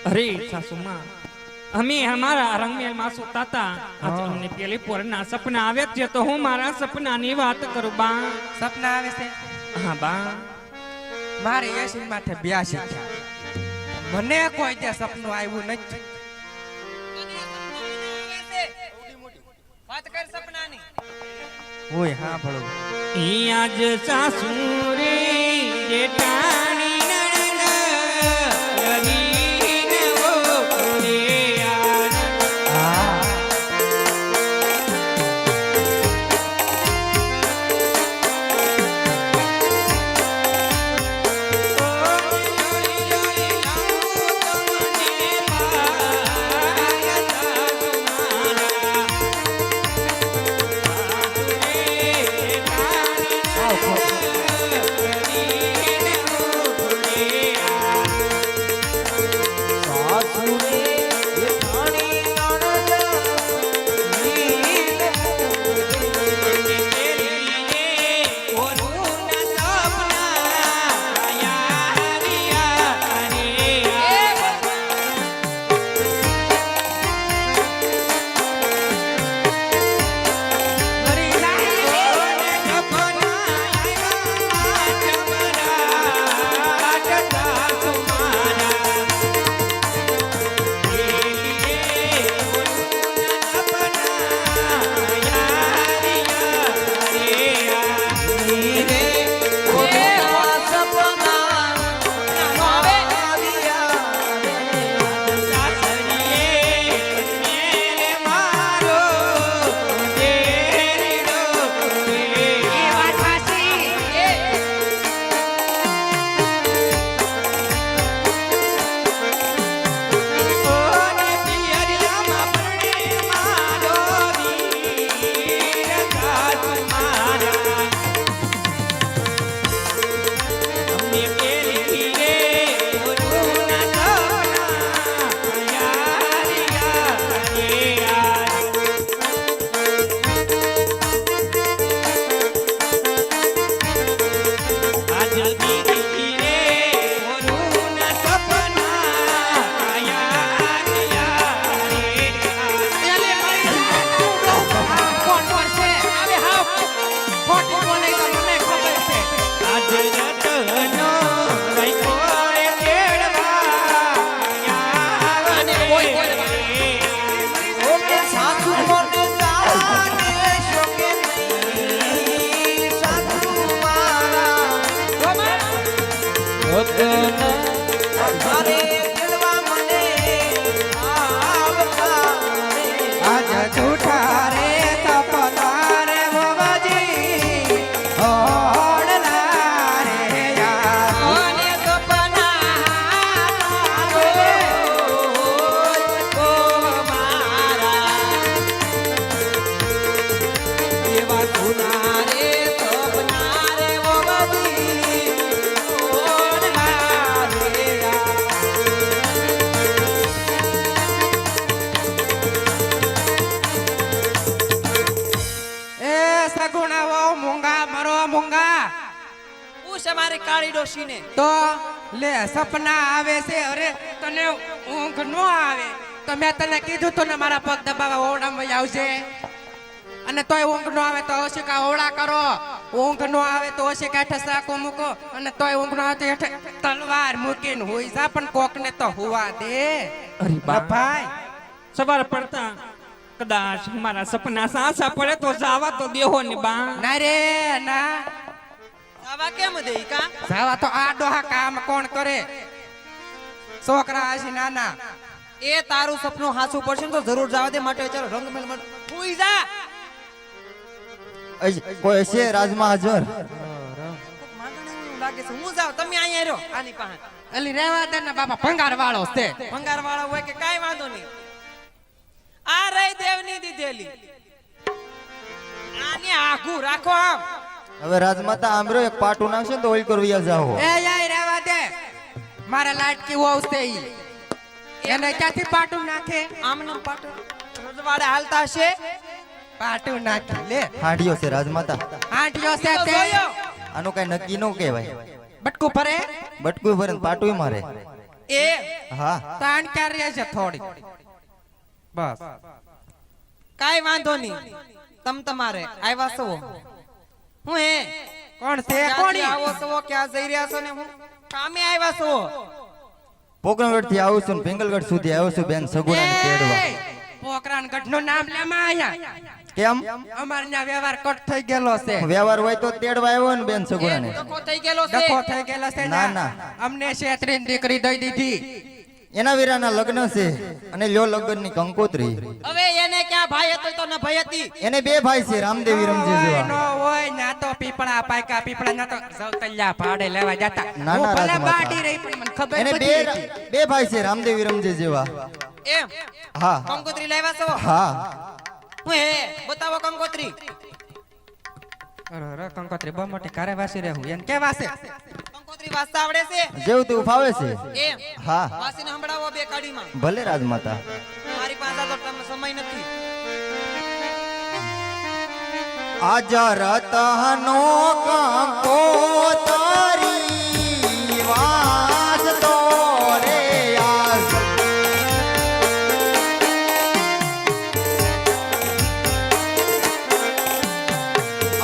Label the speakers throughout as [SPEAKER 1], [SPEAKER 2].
[SPEAKER 1] अरे सासुमा અમે हमारा रंगमेल માં સુતા હતા આજ અમને પેલી પોરના સપના આવે છે તો હું મારા સપનાની વાત કરું બા
[SPEAKER 2] સપના આવે છે
[SPEAKER 1] હા બા
[SPEAKER 2] મારે 80 માથે 82 થયા મને કોઈ તે સપનું આવ્યું નથી વાત કર સપનાની ઓય હા ભળો
[SPEAKER 1] ઈ આજ સાસુ રે જેઠાણી
[SPEAKER 2] કાળી ડોશીને તો લે સપના આવે છે અરે તને ઊંઘ નો આવે તો મેં તને કીધું તો ને મારા પગ દબાવવા ઓરડામાં આવશે અને તોય ઊંઘ નો આવે તો ઓશિકા ઓળા કરો ઊંઘ નો આવે તો ઓશિકા હેઠે સાકો મૂકો અને તોય ઊંઘ નો આવે તો હેઠે તલવાર મૂકીને હોઈ જા પણ કોકને તો હુવા દે
[SPEAKER 1] અરે બા
[SPEAKER 2] ભાઈ
[SPEAKER 1] સવાર પડતા કદાચ મારા સપના સાસા પડે તો જાવા તો દેહો ને બા
[SPEAKER 2] ના રે ના
[SPEAKER 3] આવા કેમ દે કા
[SPEAKER 2] જાવા તો આ ડોહા કામ કોણ કરે છોકરા છે નાના
[SPEAKER 3] એ તારું સપનું હાસું પડશે ને તો જરૂર જવા દે માટે ચાલો રંગમેલ માં હુઈ જા
[SPEAKER 4] કોઈ છે રાજમાં હાજર
[SPEAKER 3] માંગણે લાગે છે હું જાવ તમે અહીંયા રહ્યો આની પાસે
[SPEAKER 2] અલી રેવા દે ને બાપા ભંગાર વાળો છે
[SPEAKER 3] ભંગાર વાળો હોય કે કાઈ વાંધો નહીં આ રહી દેવની દીધેલી આને આખું રાખો આમ
[SPEAKER 4] હવે રાજમાતા આમરો એક પાટું નાખશે તો ઓઈલ કરવી જાઓ
[SPEAKER 2] એ યાર રેવા દે મારા લાડકી વહુ છે ઈ એને ક્યાંથી પાટું નાખે
[SPEAKER 3] આમનો પાટો રજવાડે હાલતા હશે
[SPEAKER 2] પાટું નાખી લે
[SPEAKER 4] હાંડિયો છે રાજમાતા
[SPEAKER 2] હાંડિયો છે તે
[SPEAKER 4] આનું કઈ નક્કી ન કહેવાય
[SPEAKER 2] બટકું ભરે
[SPEAKER 4] બટકું ભરે ને પાટું મારે
[SPEAKER 3] એ
[SPEAKER 4] હા
[SPEAKER 2] તાણ ક્યાં રહે છે થોડી બસ
[SPEAKER 3] કાઈ વાંધો નહીં તમારે આવ્યા છો હું હે
[SPEAKER 2] કોણ છે
[SPEAKER 3] ક્યાંથી
[SPEAKER 2] કોણી
[SPEAKER 3] આવો છો ક્યાં જઈ રહ્યા છો ને હું કામે આવ્યા છો
[SPEAKER 4] પોકરણગઢ થી આવું છું ને પિંગલગઢ સુધી આવ્યો છું બેન સગુણાને તેડવા.
[SPEAKER 2] પોકરાન ગઢનું નામ લેમાં આયા
[SPEAKER 4] કેમ
[SPEAKER 2] અમાર ન્યા વ્યવહાર કટ થઈ ગયેલો છે
[SPEAKER 4] વ્યવહાર હોય તો તેડવા આવ્યો ને બેન સગુણાને.
[SPEAKER 3] ડખો થઈ ગયેલો છે
[SPEAKER 2] ડખો થઈ ગયેલો છે
[SPEAKER 4] ના,
[SPEAKER 2] ને
[SPEAKER 4] ના.
[SPEAKER 2] અમને શેતરીન દીકરી દઈ દીધી
[SPEAKER 4] એના વીરાના લગ્ન છે અને લ્યો લગ્ન ની કંકોત્રી.
[SPEAKER 3] હવે એને ક્યાં ભાઈ હતો તો ન ભાઈ હતી
[SPEAKER 4] એને બે ભાઈ છે રામદેવ વિરમજી
[SPEAKER 2] હોય
[SPEAKER 4] જેવા.
[SPEAKER 2] નો હોય ના તો પીપળા પાયકા પીપળા ના તો સૌતલ્યા ભાડે લેવા જતા
[SPEAKER 4] ના,
[SPEAKER 2] હું ભલે
[SPEAKER 4] રાજમાતા.
[SPEAKER 2] બાડી રહી પણ મને ખબર
[SPEAKER 4] એને
[SPEAKER 2] બધી હતી.
[SPEAKER 4] બે ભાઈ છે રામદેવ વિરમજી જેવા.
[SPEAKER 3] એમ
[SPEAKER 4] હા
[SPEAKER 3] કંકોત્રી લાવ્યા છો
[SPEAKER 4] હા
[SPEAKER 3] હું હે બતાવો કંકોત્રી
[SPEAKER 2] અરે કંકોત્રી બહુ મોટી કારે વાસી રહે હું એને કે વાસે
[SPEAKER 3] કંકોત્રી વાંચતા આવડે છે
[SPEAKER 4] જેવું તેવું ફાવે છે.
[SPEAKER 3] એમ
[SPEAKER 4] હા
[SPEAKER 3] વાસીને સંભળાવો બે કાડીમાં
[SPEAKER 4] ભલે રાજમાતા.
[SPEAKER 3] મારી પાસે તો તમને સમય નથી
[SPEAKER 4] આજ રતનો કંકોતરી વાસતો રે આજ.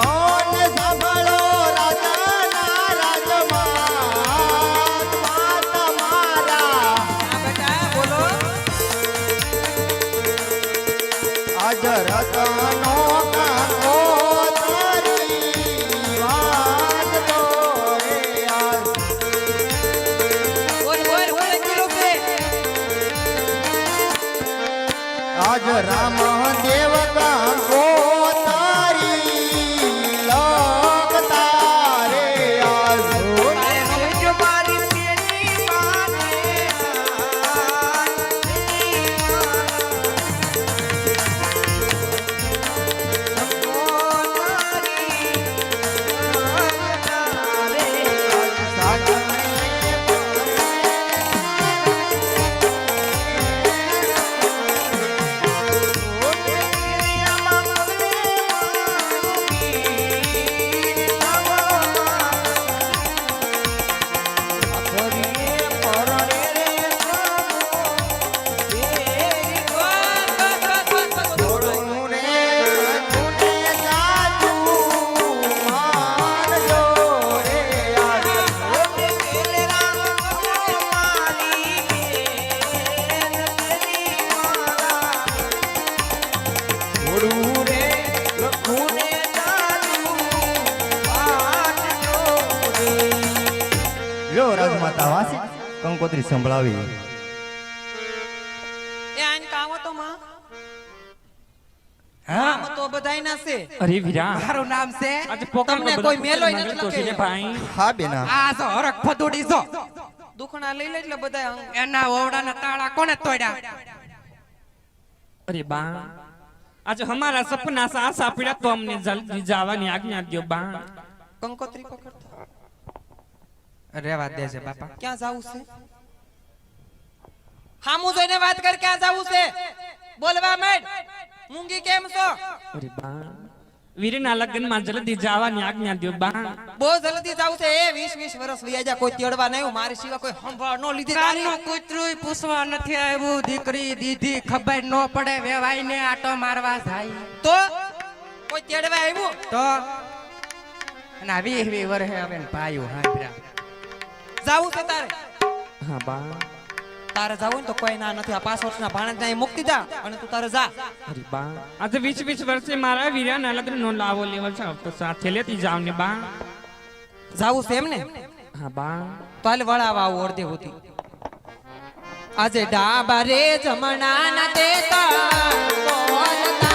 [SPEAKER 4] ઓને સાંભળો રાજાના રાજમાત તમારા.
[SPEAKER 3] આ બેટા બોલો
[SPEAKER 4] આજ રતનો કંકોતરી વાસતો રે આજ.
[SPEAKER 3] બોલ બોલ હું લખેલું છે
[SPEAKER 4] આજ રામ દેવ કંકોતરી લખતા રે આજ.
[SPEAKER 3] તારે સમજો મારી પેલી માને
[SPEAKER 4] થોડું રે તુને જાજુ માનજો રે આજ. થોડું રે લખુને જાજુ માનજો રે. લ્યો રાજમાતા વાસી કંકોત્રી સંભળાવી.
[SPEAKER 3] એ આઈન કામ હતો માં
[SPEAKER 2] હા
[SPEAKER 3] કામ તો બધાય ના છે
[SPEAKER 1] અરે વીરા
[SPEAKER 2] મારું નામ છે
[SPEAKER 1] આજે પોકરણ
[SPEAKER 3] તમને કોઈ મેલોય નથી
[SPEAKER 1] તો છે ને
[SPEAKER 3] લખેલો.
[SPEAKER 1] ભાઈ.
[SPEAKER 4] હા બેના
[SPEAKER 2] આ જો હરખ ફદુડી જો
[SPEAKER 3] દુખણા લઈ લે એટલે બધાય
[SPEAKER 2] એના ઓવડાના તાળા કોને તોડ્યા
[SPEAKER 1] અરે બા આજે हमारा सपना सास આપડ્યા તો અમને જલ્દી જવાની આજ્ઞા દ્યો બા.
[SPEAKER 3] કંકોત્રી પકડતા
[SPEAKER 2] રેવા દે છે બાપા
[SPEAKER 3] ક્યાં જાવું છે હામુ જોઈને વાત કર ક્યાં જાવું છે બોલવા માંડ મૂંગી કેમ છો
[SPEAKER 1] અરે બા વીરના લગ્નમાં જલ્દી જવાની આજ્ઞા દ્યો બા.
[SPEAKER 3] બહુ જલ્દી જાવું છે એ 20 વર્ષ વયા જા કોઈ તેડવા નહીં મારી સિવાય કોઈ સંભાળ નો લીધી
[SPEAKER 2] કાનનું કૂતરું પૂછવા નથી આવ્યું દીકરી દીધી ખબર ન પડે વેવાઈને આટો મારવા જાય
[SPEAKER 3] તો કોઈ તેડવા આવ્યું
[SPEAKER 2] તો અને આ 20 વર્ષે હવે ને ભાઈઓ હાંભળ્યા
[SPEAKER 3] જાવું છે તારે
[SPEAKER 1] હા બા.
[SPEAKER 3] તારે જાવું ને તો કોઈ ના નથી આ 5 વર્ષના ભાણેજ ને મૂકી જા અને તું તારે જા
[SPEAKER 1] અરે બા આજે 20 વર્ષે મારા વીરાના લગ્નનો લાવો લેવો છે તો સાથે લેતી જાવ ને બા.
[SPEAKER 3] જાવું છે એમ ને
[SPEAKER 1] હા બા.
[SPEAKER 3] તો હાલ વળાવા આવું અડધે હોતી આજે ડાબા રે જમણા ના દેતા બોલતા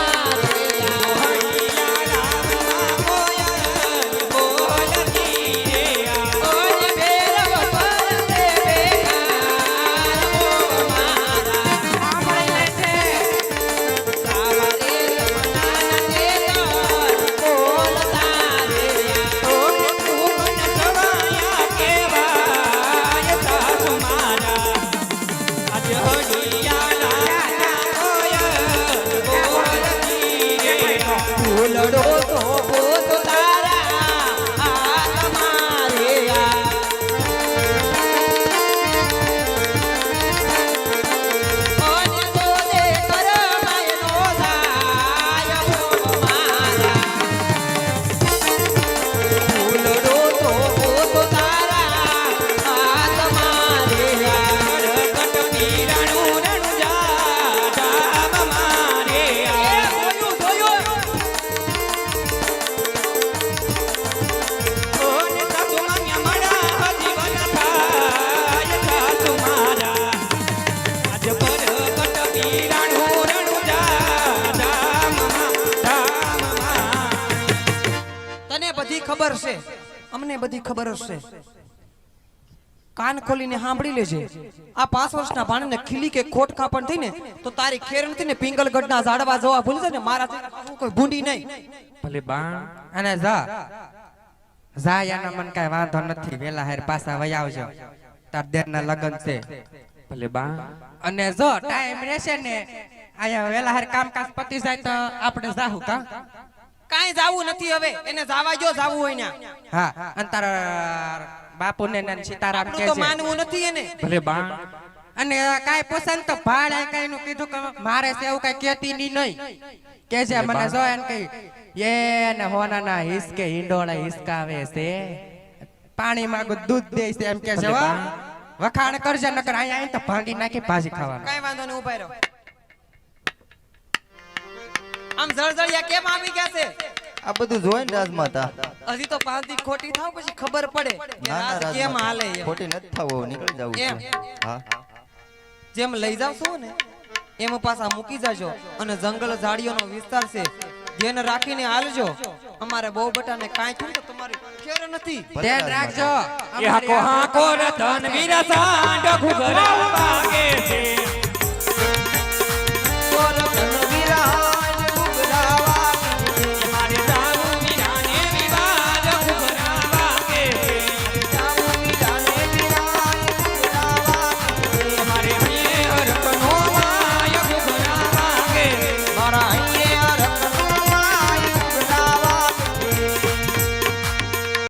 [SPEAKER 3] લડો તો ભૂત તારા આ તમારે આ ખબર છે, અમને બધી ખબર જ છે. કાન ખોલીને સાંભળી લેજે. આ 5 વર્ષના ભાણેને ખીલી કે ખોટ ખાપણ થઈને તો તારી ખેર નથી ને પિંગલગઢના ઝાડવા જોવા ભૂલી જાય ને મારા કોઈ ભૂંડી નહીં.
[SPEAKER 1] ભલે બા
[SPEAKER 2] અને જા યાના મન કાંઈ વાંધો નથી. વેલા હેર પાછા વઈ આવજો. તાર દેરના લગન છે.
[SPEAKER 1] ભલે બા
[SPEAKER 2] અને જો ટાઈમ રહેશે ને આયા વેલા હેર કામકાજ પતી જાય તો આપણે જાહુ કા.
[SPEAKER 3] કાંઈ જાવું નથી હવે, એને જાવા જો જાવું હોય ને.
[SPEAKER 2] હા અને તારા બાપુને ને સીતારામ
[SPEAKER 3] આપણું તો
[SPEAKER 2] કહેજે.
[SPEAKER 3] માનવું નથી એને.
[SPEAKER 1] ભલે બા
[SPEAKER 2] અને કાંઈ પસંદ તો ભાડે કાંઈ નું કીધું કે મારે છે એવું કાંઈ કહેતી ની નહીં. કેજે મને જો એને કઈ એ ને હોનાના હિસકે હિંડોળા હિસકાવે છે, પાણી માંગુ દૂધ દે છે એમ કે છે. હો વખાણ કરજે નકર અહીંયા આવીને તો ભાંગી નાખી ભાજી ખાવાનું.
[SPEAKER 3] કાંઈ વાંધો નહીં, ઉભા રહો. આમ જળજળિયા કેમ આવી ગયા છે?
[SPEAKER 4] આ બધું જોઈ ને રાજમાતા.
[SPEAKER 3] હજી તો 5 દી ખોટી થાવ પછી ખબર પડે કે
[SPEAKER 4] ના ના
[SPEAKER 3] રાજ કેમ હાલે
[SPEAKER 4] રાજમાતા
[SPEAKER 3] એમ.
[SPEAKER 4] ખોટી નથી થવું, નીકળી જવું
[SPEAKER 3] એમ.
[SPEAKER 4] છે. હા
[SPEAKER 3] જેમ લઈ જાવશો ને એમ પાછા મૂકી જાજો. અને જંગલ ઝાડીઓનો વિસ્તાર છે, ધ્યાન રાખીને હાલજો. અમારે બહુ બટાને કાંઈ થયું તો તમારી ખેર નથી.
[SPEAKER 4] ભલે
[SPEAKER 2] ધ્યાન
[SPEAKER 4] રાજમાતા.
[SPEAKER 2] રાખજો.
[SPEAKER 1] એ હાકો હાકો રતન વીરા સાંડ ઘુઘરા વાગે છે